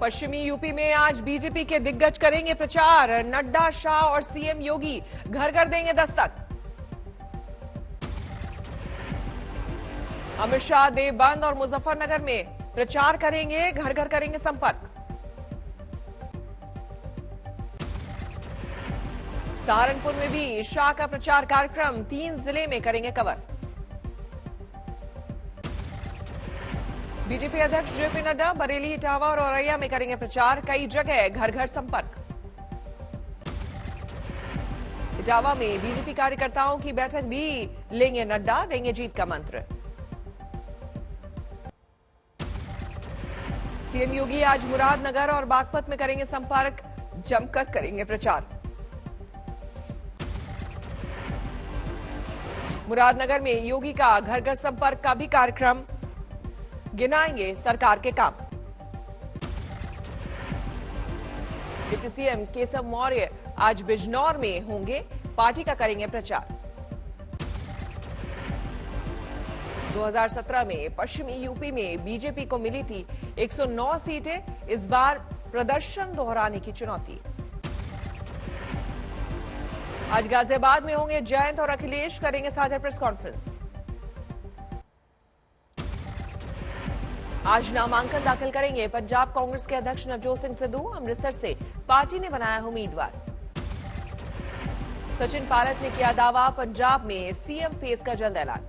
पश्चिमी यूपी में आज बीजेपी के दिग्गज करेंगे प्रचार। नड्डा, शाह और सीएम योगी घर घर देंगे दस्तक। अमित शाह देवबंद और मुजफ्फरनगर में प्रचार करेंगे, घर घर करेंगे संपर्क। सहारनपुर में भी शाह का प्रचार कार्यक्रम, 3 जिले में करेंगे कवर। बीजेपी अध्यक्ष जेपी नड्डा बरेली, इटावा और औरैया में करेंगे प्रचार, कई जगह घर घर संपर्क। इटावा में बीजेपी कार्यकर्ताओं की बैठक भी लेंगे नड्डा, देंगे जीत का मंत्र। सीएम योगी आज मुरादनगर और बागपत में करेंगे संपर्क, जमकर करेंगे प्रचार। मुरादनगर में योगी का घर घर संपर्क का भी कार्यक्रम, गिनाएंगे सरकार के काम। डिप्टी सीएम केशव मौर्य आज बिजनौर में होंगे, पार्टी का करेंगे प्रचार। 2017 में पश्चिमी यूपी में बीजेपी को मिली थी 109 सीटें, इस बार प्रदर्शन दोहराने की चुनौती। आज गाजियाबाद में होंगे जयंत और अखिलेश, करेंगे साझा प्रेस कॉन्फ्रेंस। आज नामांकन दाखिल करेंगे पंजाब कांग्रेस के अध्यक्ष नवजोत सिंह सिद्धू, अमृतसर से पार्टी ने बनाया उम्मीदवार। सचिन पायलट ने किया दावा, पंजाब में सीएम फेस का जल्द ऐलान।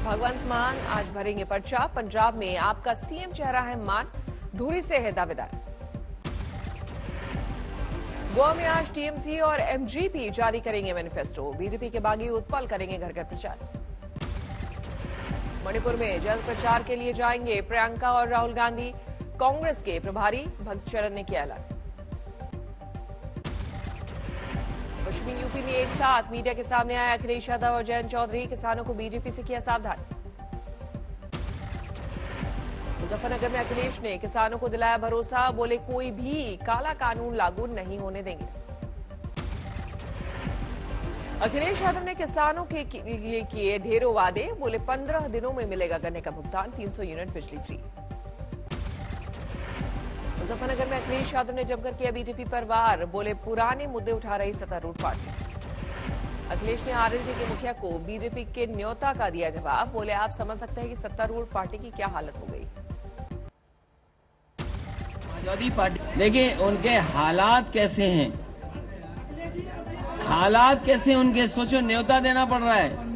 भगवंत मान आज भरेंगे पर्चा, पंजाब में आपका सीएम चेहरा है मान, धुरी से है दावेदार। गोवा में आज टीएमसी और एमजीपी जारी करेंगे मैनिफेस्टो, बीजेपी के बागी उत्पल करेंगे घर घर प्रचार। मणिपुर में जल्द प्रचार के लिए जाएंगे प्रियंका और राहुल गांधी, कांग्रेस के प्रभारी भक्तचरण ने किया ऐलान। पश्चिमी यूपी में एक साथ मीडिया के सामने आए अखिलेश यादव और जयंत चौधरी, किसानों को बीजेपी से किया सावधान। मुजफ्फरनगर में अखिलेश ने किसानों को दिलाया भरोसा, बोले कोई भी काला कानून लागू नहीं होने देंगे। अखिलेश यादव ने किसानों के लिए किए ढेरों वादे, बोले 15 दिनों में मिलेगा गन्ने का भुगतान, 300 यूनिट बिजली फ्री। मुजफ्फरनगर में अखिलेश यादव ने जमकर किया बीजेपी पर वार, बोले पुराने मुद्दे उठा रही सत्तारूढ़ पार्टी। अखिलेश ने आरएलडी के मुखिया को बीजेपी के न्योता का दिया जवाब, बोले आप समझ सकते हैं कि सत्तारूढ़ पार्टी की क्या हालत हो गई। समाजवादी पार्टी देखिए उनके हालात कैसे हैं, हालात कैसे उनके, सोचो न्योता देना पड़ रहा है।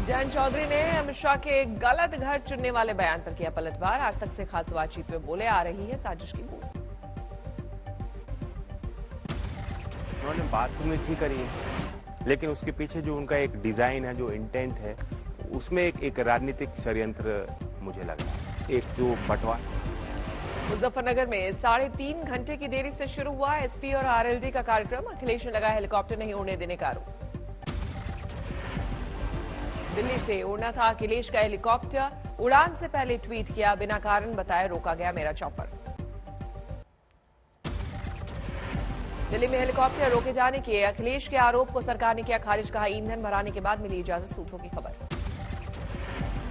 जयंत चौधरी ने अमित शाह के गलत घर चुनने वाले बयान पर किया पलटवार, आज तक से खास बातचीत में बोले आ रही है साजिश की बूंद। उन्होंने बात तो मीठी करी है, लेकिन उसके पीछे जो उनका एक डिजाइन है, जो इंटेंट है, उसमें एक राजनीतिक षड्यंत्र मुझे लग रहा है, एक जो बंटवारा। मुजफ्फरनगर में 3.5 घंटे की देरी से शुरू हुआ एसपी और आरएलडी का कार्यक्रम, अखिलेश ने लगाया हेलीकॉप्टर नहीं उड़ने देने का आरोप। दिल्ली से उड़ना था अखिलेश का हेलीकॉप्टर, उड़ान से पहले ट्वीट किया, बिना कारण बताए रोका गया मेरा चॉपर। दिल्ली में हेलीकॉप्टर रोके जाने के अखिलेश के आरोप को सरकार ने किया खारिज, कहा ईंधन भराने के बाद मिली इजाजत, सूत्रों की खबर।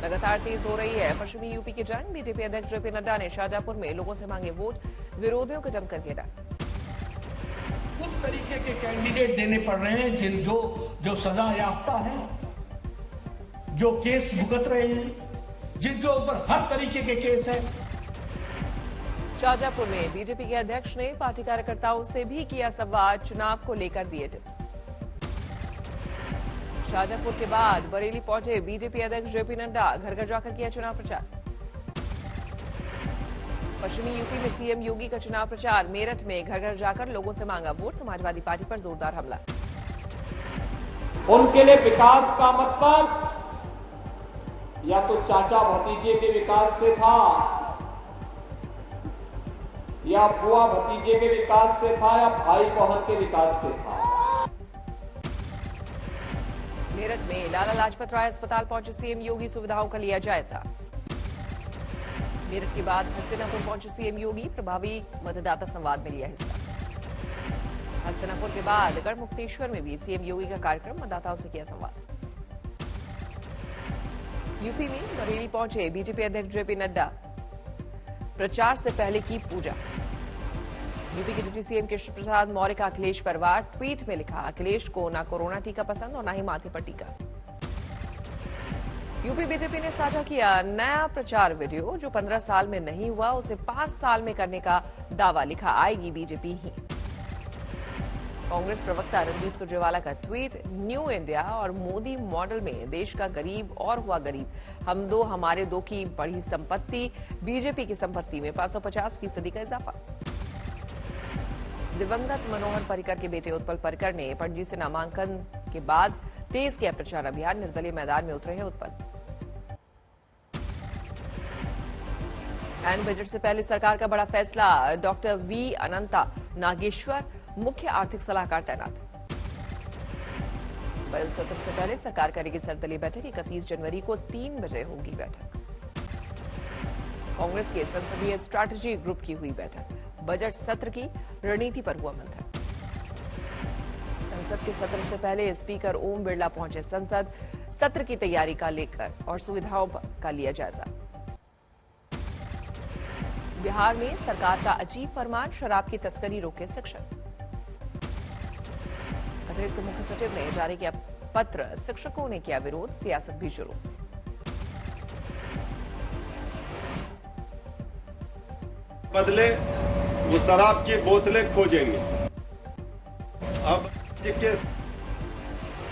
लगातार तेज हो रही है पश्चिमी यूपी की जंग, बीजेपी अध्यक्ष जेपी नड्डा ने शाहजहांपुर में लोगों से मांगे वोट, विरोधियों को जमकर घेरा। उस तरीके के कैंडिडेट देने पड़ रहे हैं जो सजा याफ्ता है, जो केस भुगत रहे हैं, जिनके ऊपर हर तरीके के केस है। शाहजहांपुर में बीजेपी के अध्यक्ष ने पार्टी कार्यकर्ताओं से भी किया संवाद, चुनाव को लेकर दिए टिप्स। शाहजहांपुर के बाद बरेली पहुंचे बीजेपी अध्यक्ष जेपी नड्डा, घर घर जाकर किया चुनाव प्रचार। पश्चिमी यूपी में सीएम योगी का चुनाव प्रचार, मेरठ में घर घर जाकर लोगों से मांगा वोट, समाजवादी पार्टी पर जोरदार हमला। उनके लिए विकास का मतलब या तो चाचा भतीजे के विकास से था, या बुआ भतीजे के विकास से था, या भाई बहन के विकास से था। मेरठ में लाला लाजपत राय अस्पताल पहुंचे सीएम योगी, सुविधाओं का लिया जायजा। मेरठ के बाद हस्तिनापुर पहुंचे सीएम योगी, प्रभावी मतदाता संवाद में लिया हिस्सा। हस्तिनापुर के बाद गढ़मुक्तेश्वर में भी सीएम योगी का कार्यक्रम, मतदाताओं से किया संवाद। यूपी में बरेली पहुंचे बीजेपी अध्यक्ष जेपी नड्डा, प्रचार से पहले की पूजा। यूपी के डिप्टी सीएम कृष्ण प्रसाद मौर्य का अखिलेश परिवार, ट्वीट में लिखा, अखिलेश को ना कोरोना टीका पसंद और ना ही माथे पर टीका। यूपी बीजेपी ने साझा किया नया प्रचार वीडियो, जो 15 साल में नहीं हुआ उसे 5 साल में करने का दावा, लिखा आएगी बीजेपी ही। कांग्रेस प्रवक्ता रणदीप सुरजेवाला का ट्वीट, न्यू इंडिया और मोदी मॉडल में देश का गरीब और हुआ गरीब, हम दो हमारे दो की बढ़ी संपत्ति, बीजेपी की संपत्ति में 550% का इजाफा। दिवंगत मनोहर पर्रिकर के बेटे उत्पल पर्रिकर ने पणजी से नामांकन के बाद तेज किया प्रचार अभियान, निर्दलीय मैदान में उतरे हैं उत्पल। एंड बजट से पहले सरकार का बड़ा फैसला, डॉक्टर वी अनंता नागेश्वर मुख्य आर्थिक सलाहकार तैनात। बजट सत्र से पहले सरकार करेगी सर्वदलीय बैठक, 31 जनवरी को 3 बजे होगी बैठक। कांग्रेस के संसदीय स्ट्रैटेजी ग्रुप की हुई बैठक, बजट सत्र की रणनीति पर हुआ मंथन। संसद के सत्र से पहले स्पीकर ओम बिरला पहुंचे संसद, सत्र की तैयारी का लेकर और सुविधाओं का लिया जायजा। बिहार में सरकार का अजीब फरमान, शराब की तस्करी रोके शिक्षक। अतिरिक्त मुख्य सचिव ने जारी किया पत्र, शिक्षकों ने किया विरोध, सियासत भी शुरू। बदले वो शराब की बोतलें खोजेंगे। अब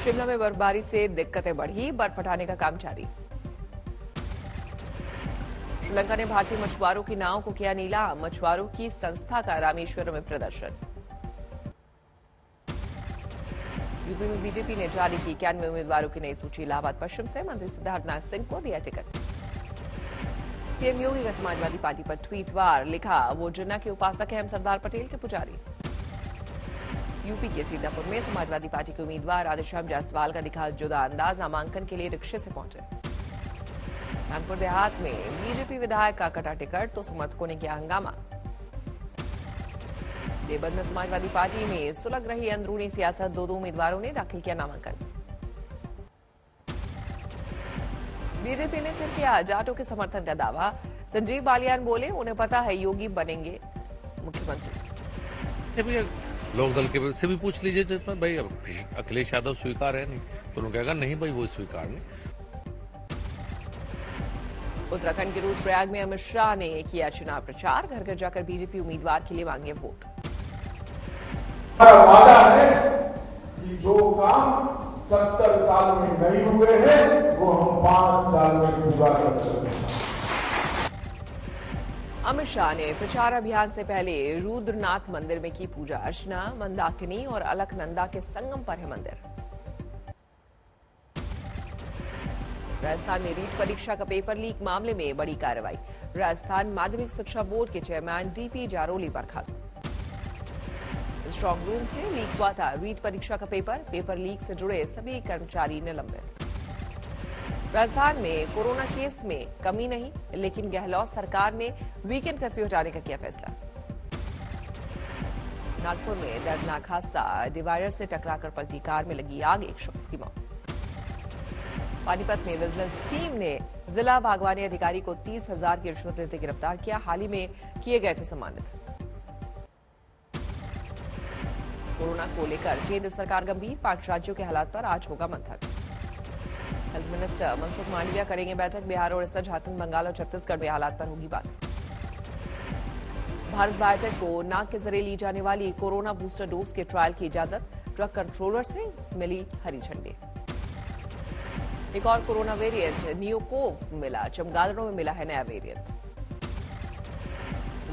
शिमला में बर्फबारी से दिक्कतें बढ़ी, बर्फ हटाने का काम जारी। श्रीलंका ने भारतीय मछुआरों की नाव को किया नीलाम, मछुआरों की संस्था का रामेश्वरम में प्रदर्शन। यूपी में बीजेपी ने जारी की 91 उम्मीदवारों की नई सूची, इलाहाबाद पश्चिम से मंत्री सिद्धार्थनाथ सिंह को दिया टिकट। सीएम योगी का समाजवादी पार्टी पर ट्वीट वार, लिखा, वो जिन्ना के उपासक हैं, हम सरदार पटेल के पुजारी। यूपी के सीतापुर में समाजवादी पार्टी के उम्मीदवार राधेश्याम जायसवाल का दिखा जुदा अंदाज, नामांकन के लिए रिक्शे से पहुंचे। कानपुर देहात में बीजेपी विधायक का कटा टिकट तो समर्थकों ने किया हंगामा। देवबंद में समाजवादी पार्टी में सुलग रही अंदरूनी सियासत, 2 उम्मीदवारों ने दाखिल किया नामांकन। बीजेपी ने फिर किया जाटों के समर्थन का दावा, संजीव बालियान बोले, उन्हें पता है योगी बनेंगे मुख्यमंत्री। लोकदल के से भी पूछ लीजिए, जिसमें भाई अखिलेश यादव स्वीकार है नहीं, तो उन्होंने कहेगा नहीं भाई वो स्वीकार नहीं। उत्तराखंड के रुद्रप्रयाग में अमित शाह ने किया चुनाव प्रचार, घर घर जाकर बीजेपी उम्मीदवार के लिए मांगे वोट। वादा है कि जो काम 70 साल में नहीं हुए हैं वो हम 5 साल में पूरा कर सकते हैं। अमित शाह ने प्रचार अभियान से पहले रुद्रनाथ मंदिर में की पूजा अर्चना, मंदाकिनी और अलकनंदा के संगम पर है मंदिर। राजस्थान में रीट परीक्षा का पेपर लीक मामले में बड़ी कार्रवाई, राजस्थान माध्यमिक शिक्षा बोर्ड के चेयरमैन डीपी जारोली बर्खास्त। स्ट्रांग रूम से लीक हुआ था रीट परीक्षा का पेपर लीक से जुड़े सभी कर्मचारी निलंबित। राजस्थान में कोरोना केस में कमी नहीं, लेकिन गहलोत सरकार ने वीकेंड कर्फ्यू हटाने का किया फैसला। नागपुर में दर्दनाक हादसा, डिवाइडर से टकराकर पलटी कार में लगी आग, 1 शख्स की मौत। पानीपत में विजिलेंस टीम ने जिला बागवानी अधिकारी को 30,000 की रिश्वत लेते गिरफ्तार किया, हाल ही में किए गए थे सम्मानित। कोरोना को लेकर केंद्र सरकार गंभीर, 5 राज्यों के हालात पर आज होगा मंथन। हेल्थ मिनिस्टर मनसुख मांडविया करेंगे बैठक, बिहार, उड़ीसा, झारखंड, बंगाल और छत्तीसगढ़ में हालात पर होगी बात। भारत बायोटेक को नाक के जरिए ली जाने वाली कोरोना बूस्टर डोज के ट्रायल की इजाजत, ड्रग कंट्रोलर से मिली हरी झंडी। एक और कोरोना वेरिएंट न्यूकोव मिला, चमगादड़ों में मिला है नया वेरिएंट।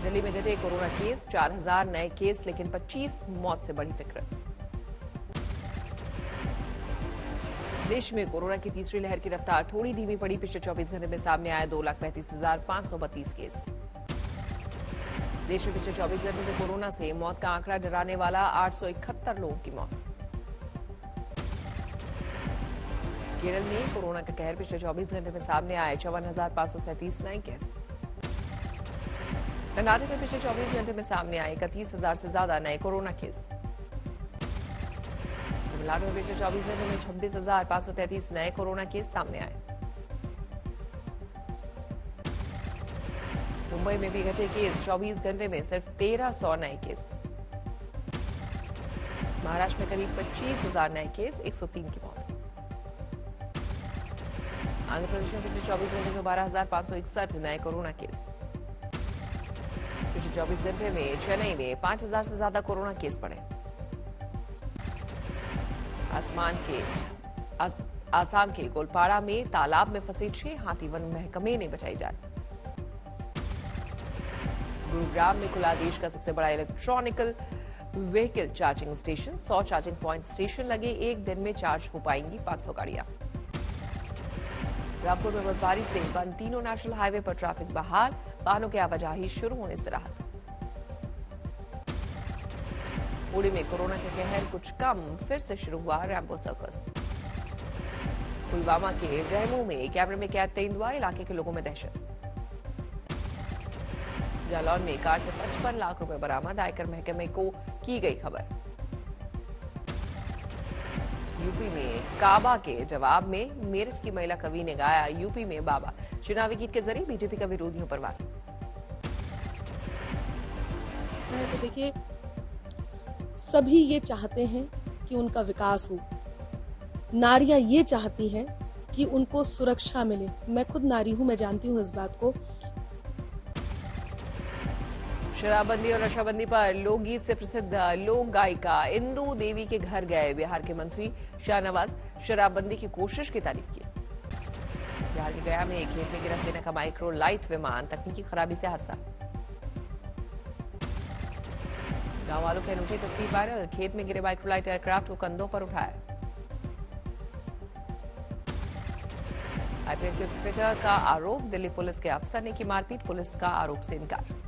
दिल्ली में घटे कोरोना केस, 4000 नए केस, लेकिन 25 मौत से बड़ी फिक्र। देश में कोरोना की तीसरी लहर की रफ्तार थोड़ी धीमी पड़ी, पिछले 24 घंटे में सामने आए 2,35,532 केस। देश में पिछले 24 घंटे में कोरोना से मौत का आंकड़ा डराने वाला, 871 लोगों की मौत। केरल में कोरोना का कहर, पिछले 24 घंटे में सामने आए 54,537 नए केस। कर्नाटक में पिछले 24 घंटे में सामने आए 31,000 से ज्यादा नए कोरोना केस। तमिलनाडु में पिछले 24 घंटे में 26,533 नए कोरोना केस सामने आए। मुंबई में भी घटे केस, 24 घंटे में सिर्फ 1300 नए केस। महाराष्ट्र में करीब 25,000 नए केस, 103 की मौत। आंध्र प्रदेश में पिछले 24 घंटे में 12,561 नए कोरोना केस। पिछले 24 घंटे में चेन्नई में 5,000 से ज्यादा कोरोना केस बढ़े। आसाम के गोलपाड़ा में तालाब में फंसे 6 हाथी, वन महकमे ने बचाई जान। गुरुग्राम में खुला देश का सबसे बड़ा electronical vehicle charging station, 100 charging point station लगे, एक दिन में चार्ज हो पाएंगी 500 गाड़ियां। रामपुर में बर्फबारी से बंद तीनों नेशनल हाईवे पर ट्रैफिक बहाल, वाहनों की आवाजाही शुरू होने से राहत। पुणे में कोरोना के कहर कुछ कम, फिर से शुरू हुआ रैम्बो सर्कस। पुलवामा के रहमू में कैमरे में कैद तेंदुआ, इलाके के लोगों में दहशत। जालौन में कार से 55 लाख रुपए बरामद, आयकर महकमे को की गई खबर। यूपी में काबा के जवाब में मेरठ की महिला कवि ने गाया यूपी में बाबा, चुनावी गीत के जरिए बीजेपी का विरोधियों पर वार। तो देखिए, सभी ये चाहते हैं कि उनका विकास हो, नारियां ये चाहती हैं कि उनको सुरक्षा मिले। मैं खुद नारी हूं, मैं जानती हूं इस बात को। शराबबंदी और नशाबंदी पर लोकगीत से प्रसिद्ध लोक गायिका इंदू देवी के घर गए बिहार के मंत्री शाहनवाज, शराबबंदी की कोशिश की तारीफ की। बिहार के गया में एक खेत में गिरा सेना का माइक्रो लाइट विमान, तकनीकी खराबी से हादसा। गांव वालों की अनूठी तस्वीर वायरल, खेत में गिरे माइक्रो लाइट एयरक्राफ्ट को कंधों पर उठाया। आईपीएल के क्रिकेटर का आरोप, दिल्ली पुलिस के अफसर ने की मारपीट, पुलिस का आरोप से इनकार।